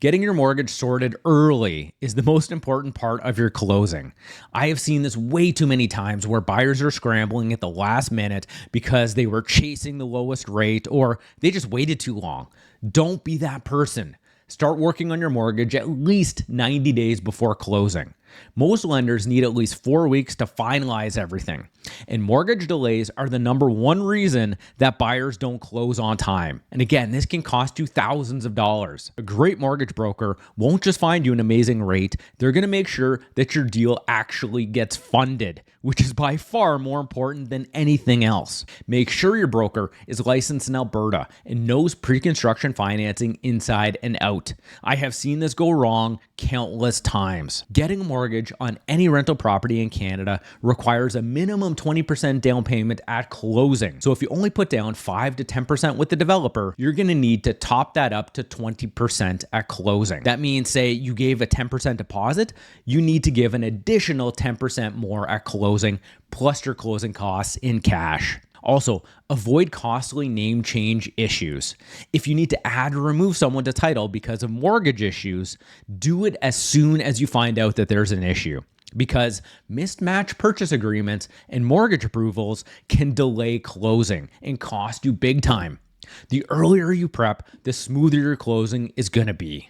Getting your mortgage sorted early is the most important part of your closing. I have seen this way too many times where buyers are scrambling at the last minute because they were chasing the lowest rate or they just waited too long. Don't be that person. Start working on your mortgage at least 90 days before closing. Most lenders need at least 4 weeks to finalize everything. And mortgage delays are the number one reason that buyers don't close on time. And again, this can cost you thousands of dollars. A great mortgage broker won't just find you an amazing rate, they're going to make sure that your deal actually gets funded, which is by far more important than anything else. Make sure your broker is licensed in Alberta and knows pre-construction financing inside and out. I have seen this go wrong countless times. Getting a mortgage on any rental property in Canada requires a minimum 20% down payment at closing. So if you only put down 5 to 10% with the developer, you're going to need to top that up to 20% at closing. That means, say you gave a 10% deposit, you need to give an additional 10% more at closing, plus your closing costs in cash. Also, avoid costly name change issues. If you need to add or remove someone to title because of mortgage issues, do it as soon as you find out that there's an issue, because mismatched purchase agreements and mortgage approvals can delay closing and cost you big time. The earlier you prep, the smoother your closing is going to be.